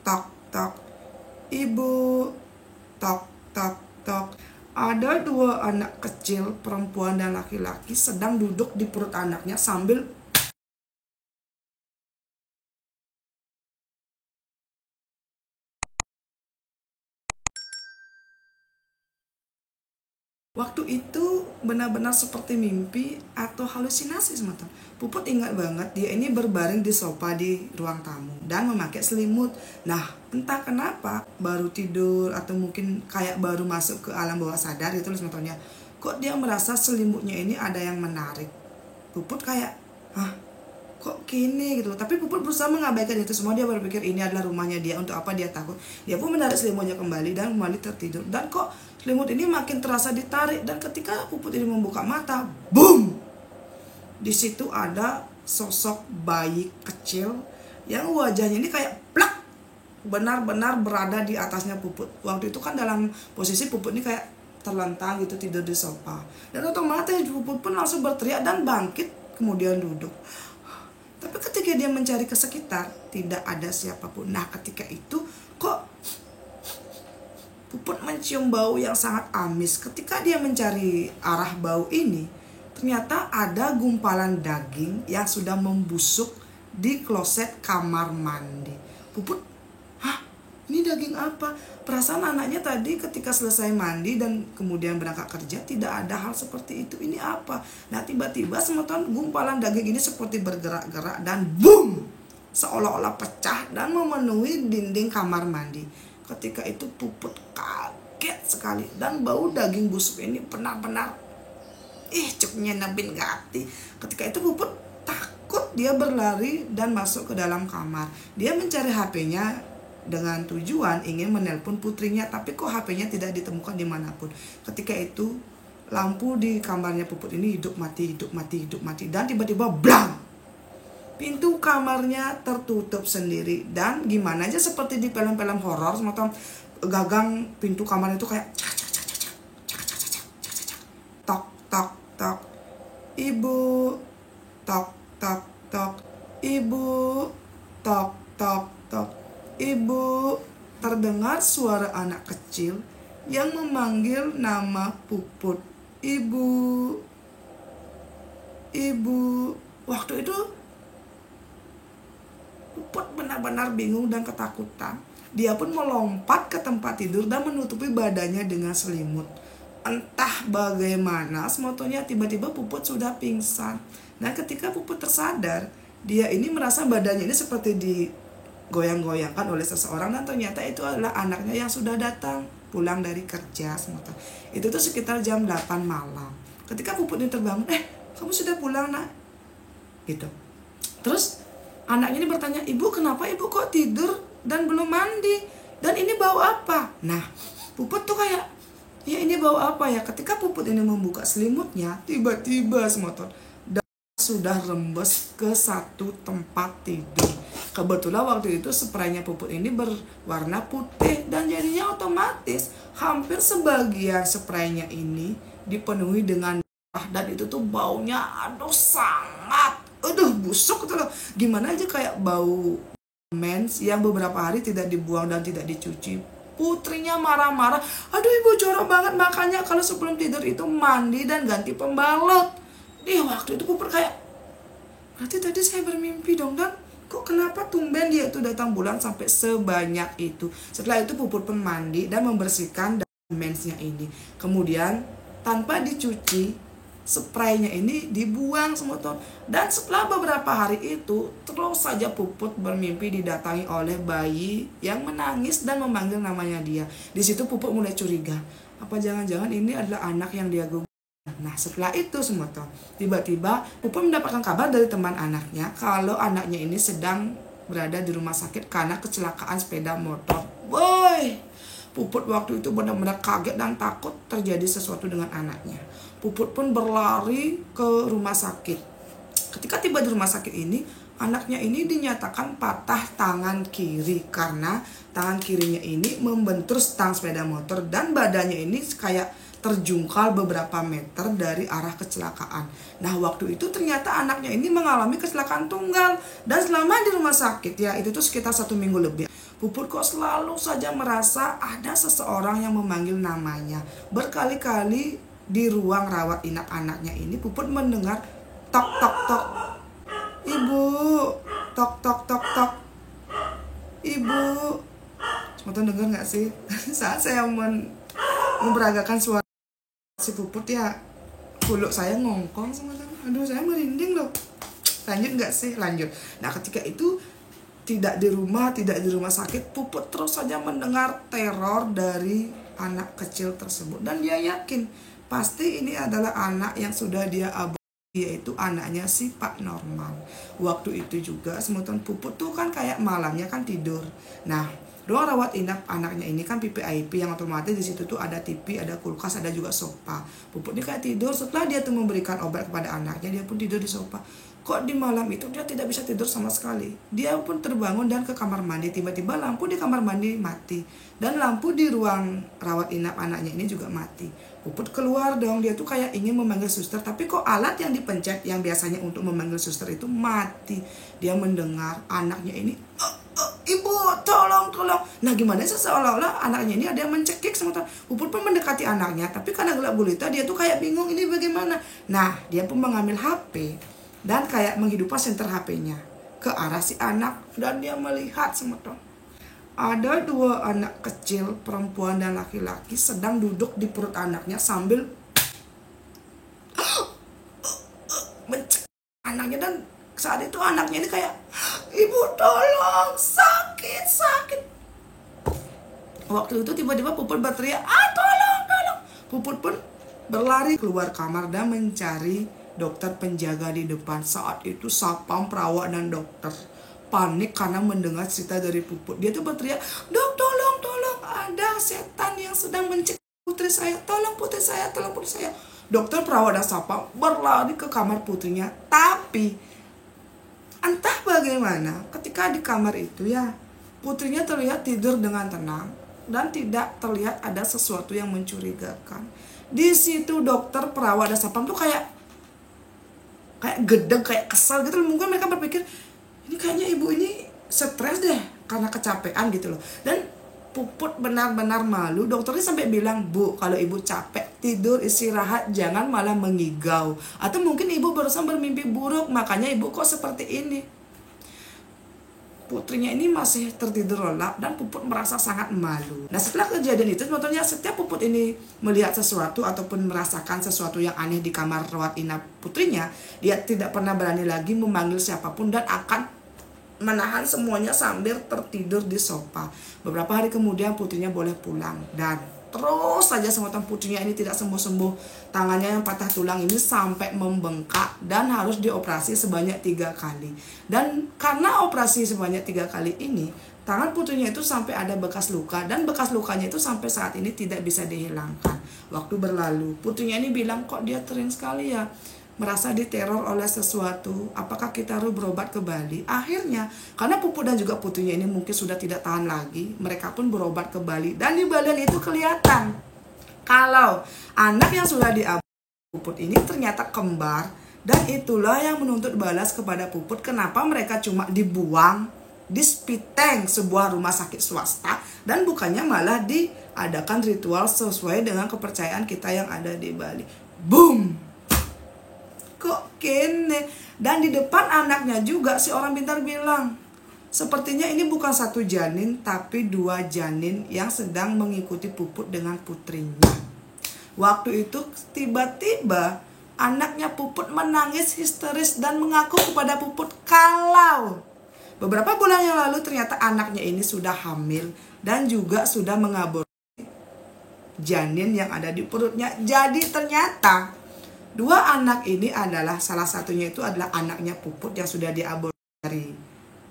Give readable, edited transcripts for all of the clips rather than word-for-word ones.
tok, tok. Ibu, tok, tok, tok. Ada dua anak kecil, perempuan dan laki-laki, sedang duduk di perut anaknya sambil waktu itu benar-benar seperti mimpi atau halusinasi semata. Puput ingat banget dia ini berbaring di sofa di ruang tamu dan memakai selimut. Nah, entah kenapa baru tidur atau mungkin kayak baru masuk ke alam bawah sadar gitu loh sematanya. Kok dia merasa selimutnya ini ada yang menarik. Puput kayak, hah? Kok gini gitu loh. Tapi Puput berusaha mengabaikan itu semua. Dia berpikir ini adalah rumahnya dia, untuk apa dia takut. Dia pun menarik selimutnya kembali dan kembali tertidur. Dan kok selimut ini makin terasa ditarik. Dan ketika Puput ini membuka mata, boom! Di situ ada sosok bayi kecil yang wajahnya ini kayak plak, benar-benar berada di atasnya Puput. Waktu itu kan dalam posisi Puput ini kayak terlentang gitu, tidur di sofa. Dan otomatis Puput pun langsung berteriak dan bangkit kemudian duduk. Tapi ketika dia mencari ke sekitar, tidak ada siapapun. Nah, ketika itu kok Puput mencium bau yang sangat amis. Ketika dia mencari arah bau ini, ternyata ada gumpalan daging yang sudah membusuk di kloset kamar mandi. Puput, hah? Ini daging apa? Perasaan anaknya tadi ketika selesai mandi dan kemudian berangkat kerja tidak ada hal seperti itu. Ini apa? Nah, tiba-tiba semeton gumpalan daging ini seperti bergerak-gerak dan boom! Seolah-olah pecah dan memenuhi dinding kamar mandi. Ketika itu Puput kaget sekali dan bau daging busuk ini benar-benar cuknya nabin gati. Ketika itu Puput takut, dia berlari dan masuk ke dalam kamar. Dia mencari HP-nya dengan tujuan ingin menelpon putrinya, tapi kok HP-nya tidak ditemukan dimanapun. Ketika itu lampu di kamarnya Puput ini hidup mati, hidup mati, hidup mati, dan tiba-tiba blang, pintu kamarnya tertutup sendiri. Dan gimana aja seperti di film-film horor, semacam gagang pintu kamar itu kayak tok, tok, tok. Ibu, tok, tok, tok. Ibu, tok, tok, tok. Ibu, terdengar suara anak kecil yang memanggil nama Puput. Ibu, ibu. Waktu itu Puput benar-benar bingung dan ketakutan. Dia pun melompat ke tempat tidur dan menutupi badannya dengan selimut. Entah bagaimana, semotonya tiba-tiba Puput sudah pingsan. Dan ketika Puput tersadar, dia ini merasa badannya ini seperti digoyang-goyangkan oleh seseorang, dan ternyata itu adalah anaknya yang sudah datang pulang dari kerja. Itu tuh sekitar jam 8 malam. Ketika Puput ini terbangun, kamu sudah pulang nak? Gitu. Terus anaknya ini bertanya, ibu kenapa ibu kok tidur dan belum mandi? Dan ini bau apa? Nah, Puput tuh kayak, ya ini bau apa ya? Ketika Puput ini membuka selimutnya, tiba-tiba semotor sudah rembes ke satu tempat tidur. Kebetulan waktu itu spraynya Puput ini berwarna putih, dan jadinya otomatis hampir sebagian spraynya ini dipenuhi dengan darah, dan itu tuh baunya sangat busuk gitu loh. Gimana aja kayak bau mens yang beberapa hari tidak dibuang dan tidak dicuci. Putrinya marah-marah, aduh ibu jorok banget, makanya kalau sebelum tidur itu mandi dan ganti pembalut. Waktu itu Puput kayak, berarti tadi saya bermimpi dong, dan kok kenapa tumben dia itu datang bulan sampai sebanyak itu. Setelah itu Puput pun mandi dan membersihkan mensnya ini. Kemudian tanpa dicuci, spraynya ini dibuang semua. Dan setelah beberapa hari itu, terus saja Puput bermimpi didatangi oleh bayi yang menangis dan memanggil namanya dia. Di situ Puput mulai curiga, apa jangan-jangan ini adalah anak yang dia gugah. Nah, setelah itu semua tiba-tiba Puput mendapatkan kabar dari teman anaknya kalau anaknya ini sedang berada di rumah sakit karena kecelakaan sepeda motor. Boy, Puput waktu itu benar-benar kaget dan takut terjadi sesuatu dengan anaknya. Puput pun berlari ke rumah sakit. Ketika tiba di rumah sakit ini, anaknya ini dinyatakan patah tangan kiri karena tangan kirinya ini membentur stang sepeda motor, dan badannya ini kayak terjungkal beberapa meter dari arah kecelakaan. Nah, waktu itu ternyata anaknya ini mengalami kecelakaan tunggal. Dan selama di rumah sakit ya, itu tuh sekitar 1 minggu lebih, Puput kok selalu saja merasa ada seseorang yang memanggil namanya. Berkali-kali di ruang rawat inap anaknya ini, Puput mendengar tok tok tok. Ibu, tok tok tok tok. Ibu. Semua dengar nggak sih? Saat saya memperagakan suara si Puput ya, kuluk saya ngongkong semua. Aduh, saya merinding loh. Lanjut nggak sih? Lanjut. Nah, ketika itu tidak di rumah sakit, Puput terus saja mendengar teror dari anak kecil tersebut. Dan dia yakin pasti ini adalah anak yang sudah dia aborsi, yaitu anaknya si Pak Norman. Waktu itu juga semutan Puput tuh kan kayak malamnya kan tidur. Nah, ruang rawat inap anaknya ini kan PPIP yang otomatis di situ tuh ada TV, ada kulkas, ada juga sofa. Puput ini kayak tidur. Setelah dia tuh memberikan obat kepada anaknya, dia pun tidur di sofa. Kok di malam itu dia tidak bisa tidur sama sekali. Dia pun terbangun dan ke kamar mandi. Tiba-tiba lampu di kamar mandi mati. Dan lampu di ruang rawat inap anaknya ini juga mati. Puput keluar dong. Dia tuh kayak ingin memanggil suster. Tapi kok alat yang dipencet yang biasanya untuk memanggil suster itu mati. Dia mendengar anaknya ini, ibu tolong. Nah, gimana sih, seolah-olah anaknya ini ada yang mencekik sementara Puput pun mendekati anaknya. Tapi karena gelap gulita dia tuh kayak bingung ini bagaimana. Nah, dia pun mengambil HP dan kayak menghidupkan senter HP-nya ke arah si anak. Dan dia melihat semeton ada 2 anak kecil, perempuan dan laki-laki, sedang duduk di perut anaknya sambil mencekik anaknya. Dan saat itu anaknya ini kayak, ibu tolong, sakit. Waktu itu tiba-tiba Puput berteriak, tolong. Puput pun berlari keluar kamar dan mencari dokter penjaga di depan. Saat itu satpam, perawat, dan dokter panik karena mendengar cerita dari Puput. Dia tuh berteriak, dok tolong, ada setan yang sedang mencekik putri saya, tolong putri saya. Dokter, perawat, dan satpam berlari ke kamar putrinya. Tapi entah bagaimana ketika di kamar itu ya, putrinya terlihat tidur dengan tenang dan tidak terlihat ada sesuatu yang mencurigakan. Di situ dokter, perawat, dan satpam tuh kayak gedeg, kayak kesal gitu. Mungkin mereka berpikir, ini kayaknya ibu ini stres deh karena kecapean gitu loh. Dan Puput benar-benar malu. Dokternya sampai bilang, Bu, kalau ibu capek, tidur, istirahat, jangan malah mengigau. Atau mungkin ibu barusan bermimpi buruk, makanya ibu kok seperti ini. Putrinya ini masih tertidur lelap dan Puput merasa sangat malu. Nah, setelah kejadian itu, sebetulnya setiap Puput ini melihat sesuatu ataupun merasakan sesuatu yang aneh di kamar rawat inap putrinya, dia tidak pernah berani lagi memanggil siapapun dan akan menahan semuanya sambil tertidur di sofa. Beberapa hari kemudian putrinya boleh pulang dan terus saja semutan putrinya ini tidak sembuh-sembuh. Tangannya yang patah tulang ini sampai membengkak dan harus dioperasi sebanyak 3 kali. Dan karena operasi sebanyak 3 kali ini, tangan putrinya itu sampai ada bekas luka dan bekas lukanya itu sampai saat ini tidak bisa dihilangkan. Waktu berlalu, putrinya ini bilang, kok dia sering sekali ya merasa diteror oleh sesuatu, apakah kita harus berobat ke Bali? Akhirnya, karena Puput dan juga putrinya ini mungkin sudah tidak tahan lagi, mereka pun berobat ke Bali. Dan di Bali itu kelihatan kalau anak yang sudah diaborsi Puput ini ternyata kembar. Dan itulah yang menuntut balas kepada Puput, kenapa mereka cuma dibuang di Spiteng, sebuah rumah sakit swasta, dan bukannya malah diadakan ritual sesuai dengan kepercayaan kita yang ada di Bali. Boom! Kok kene? Dan di depan anaknya juga si orang pintar bilang, sepertinya ini bukan 1 janin tapi 2 janin yang sedang mengikuti Puput dengan putrinya. Waktu itu tiba-tiba anaknya Puput menangis histeris dan mengaku kepada Puput kalau beberapa bulan yang lalu ternyata anaknya ini sudah hamil dan juga sudah mengaborsi janin yang ada di perutnya. Jadi ternyata 2 anak ini adalah, salah satunya itu adalah anaknya Puput yang sudah diaborsi dari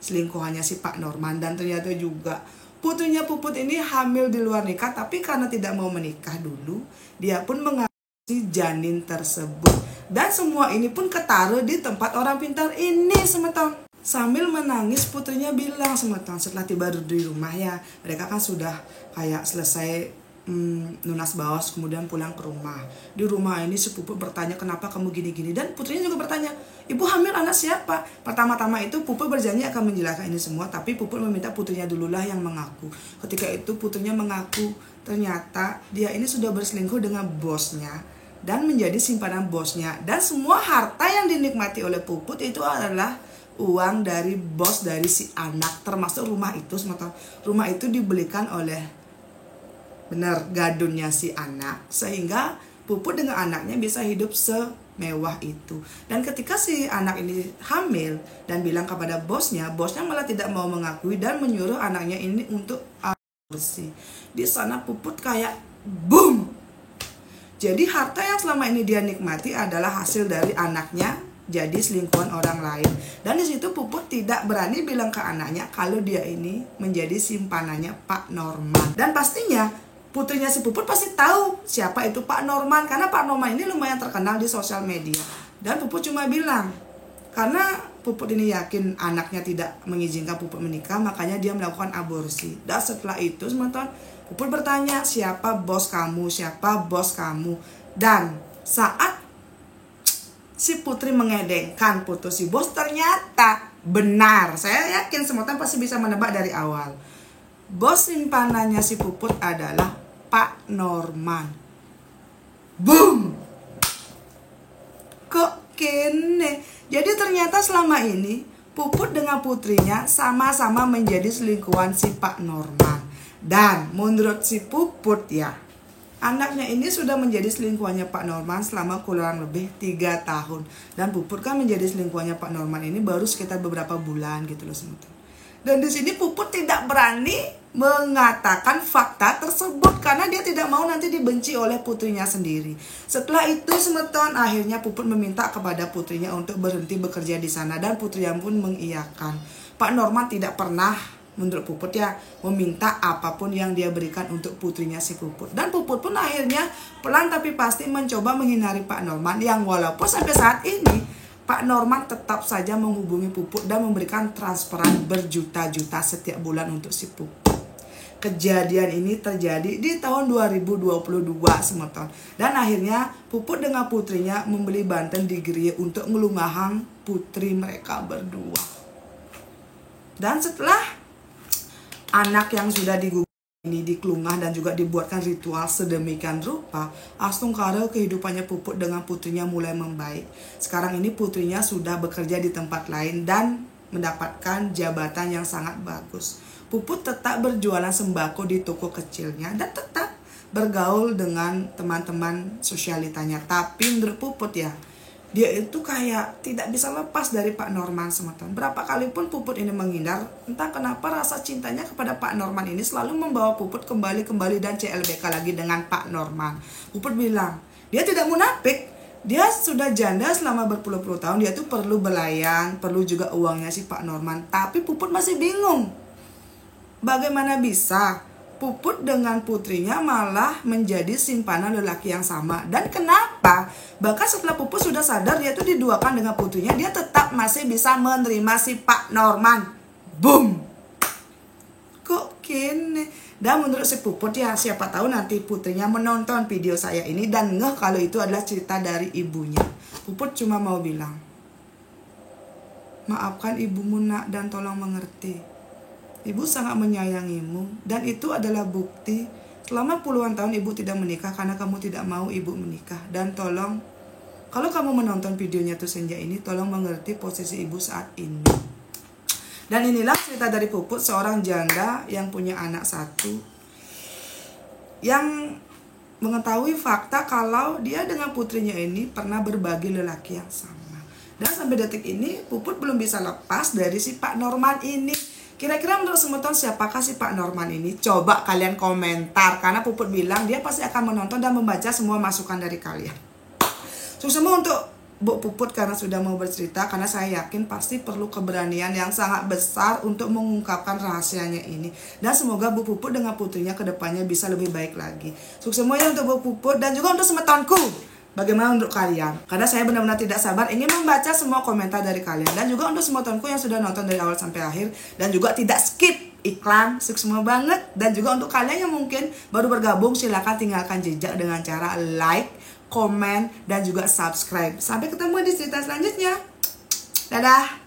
selingkuhannya si Pak Norman. Dan ternyata juga putrinya Puput ini hamil di luar nikah, tapi karena tidak mau menikah dulu, dia pun mengaborsi janin tersebut. Dan semua ini pun ketaruh di tempat orang pintar ini semeton. Sambil menangis putrinya bilang semeton, setelah tiba di rumah ya, mereka kan sudah kayak selesai lunas baos, kemudian pulang ke rumah. Di rumah ini si Puput bertanya, kenapa kamu gini-gini, dan putrinya juga bertanya, ibu hamil anak siapa? Pertama-tama itu Puput berjanji akan menjelaskan ini semua, tapi Puput meminta putrinya dululah yang mengaku. Ketika itu putrinya mengaku ternyata dia ini sudah berselingkuh dengan bosnya dan menjadi simpanan bosnya, dan semua harta yang dinikmati oleh Puput itu adalah uang dari bos dari si anak, termasuk rumah itu. Rumah itu dibelikan oleh gadunnya si anak, sehingga Puput dengan anaknya bisa hidup semewah itu. Dan ketika si anak ini hamil dan bilang kepada bosnya malah tidak mau mengakui dan menyuruh anaknya ini untuk aborsi. Di sana Puput kayak boom. Jadi harta yang selama ini dia nikmati adalah hasil dari anaknya jadi selingkuhan orang lain. Dan di situ Puput tidak berani bilang ke anaknya kalau dia ini menjadi simpanannya Pak Norman. Dan pastinya putrinya si Puput pasti tahu siapa itu Pak Norman, karena Pak Norman ini lumayan terkenal di sosial media. Dan Puput cuma bilang, karena Puput ini yakin anaknya tidak mengizinkan Puput menikah, makanya dia melakukan aborsi. Dan setelah itu teman-teman, Puput bertanya, siapa bos kamu, siapa bos kamu. Dan saat si putri mengedengkan putus si bos, ternyata benar. Saya yakin teman-teman pasti bisa menebak dari awal. Bos simpanannya si Puput adalah Pak Norman. Boom. Kok kene? Jadi ternyata selama ini Puput dengan putrinya sama-sama menjadi selingkuhan si Pak Norman. Dan menurut si Puput ya, anaknya ini sudah menjadi selingkuhannya Pak Norman selama kurang lebih 3 tahun. Dan Puput kan menjadi selingkuhannya Pak Norman ini baru sekitar beberapa bulan gitu loh teman-teman. Dan di sini Puput tidak berani mengatakan fakta tersebut karena dia tidak mau nanti dibenci oleh putrinya sendiri. Setelah itu teman-teman, akhirnya Puput meminta kepada putrinya untuk berhenti bekerja di sana, dan putrinya pun mengiyakan. Pak Norman tidak pernah, menurut Puput ya, meminta apapun yang dia berikan untuk putrinya si Puput. Dan Puput pun akhirnya pelan tapi pasti mencoba menghindari Pak Norman, yang walaupun sampai saat ini Pak Norman tetap saja menghubungi Puput dan memberikan transferan berjuta-juta setiap bulan untuk si Puput. Kejadian ini terjadi di tahun 2022 teman-teman. Dan akhirnya Puput dengan putrinya membeli Banten di Grie untuk ngelungahang putri mereka berdua. Dan setelah anak yang sudah digugah ini dikelungah dan juga dibuatkan ritual sedemikian rupa, langsung kare kehidupannya Puput dengan putrinya mulai membaik. Sekarang ini putrinya sudah bekerja di tempat lain dan mendapatkan jabatan yang sangat bagus. Puput tetap berjualan sembako di toko kecilnya dan tetap bergaul dengan teman-teman sosialitanya. Tapi menurut Puput ya, dia itu kayak tidak bisa lepas dari Pak Norman teman-teman. Berapa kali pun Puput ini menghindar, entah kenapa rasa cintanya kepada Pak Norman ini selalu membawa Puput kembali dan CLBK lagi dengan Pak Norman. Puput bilang, dia tidak munafik. Dia sudah janda selama berpuluh-puluh tahun, dia tuh perlu belayan, perlu juga uangnya si Pak Norman. Tapi Puput masih bingung. Bagaimana bisa Puput dengan putrinya malah menjadi simpanan lelaki yang sama? Dan kenapa? Bahkan setelah Puput sudah sadar dia tuh diduakan dengan putrinya, dia tetap masih bisa menerima si Pak Norman. Boom. Kok kene? Dan menurut si Puput ya, siapa tahu nanti putrinya menonton video saya ini dan ngeh kalau itu adalah cerita dari ibunya. Puput cuma mau bilang, maafkan ibumu nak dan tolong mengerti. Ibu sangat menyayangimu dan itu adalah bukti selama puluhan tahun ibu tidak menikah karena kamu tidak mau ibu menikah. Dan tolong, kalau kamu menonton videonya tuh senja ini, tolong mengerti posisi ibu saat ini. Dan inilah cerita dari Puput, seorang janda yang punya anak satu, yang mengetahui fakta kalau dia dengan putrinya ini pernah berbagi lelaki yang sama. Dan sampai detik ini Puput belum bisa lepas dari si Pak Norman ini. Kira-kira menurut teman-teman siapakah si Pak Norman ini? Coba kalian komentar, karena Puput bilang dia pasti akan menonton dan membaca semua masukan dari kalian. Sukses semua untuk Bu Puput karena sudah mau bercerita, karena saya yakin pasti perlu keberanian yang sangat besar untuk mengungkapkan rahasianya ini. Dan semoga Bu Puput dengan putrinya kedepannya bisa lebih baik lagi. Sukses semuanya untuk Bu Puput dan juga untuk semetonku. Bagaimana untuk kalian? Karena saya benar-benar tidak sabar ingin membaca semua komentar dari kalian. Dan juga untuk semua temanku yang sudah nonton dari awal sampai akhir dan juga tidak skip iklan, semua banget. Dan juga untuk kalian yang mungkin baru bergabung, silahkan tinggalkan jejak dengan cara like, komen, dan juga subscribe. Sampai ketemu di cerita selanjutnya. Dadah.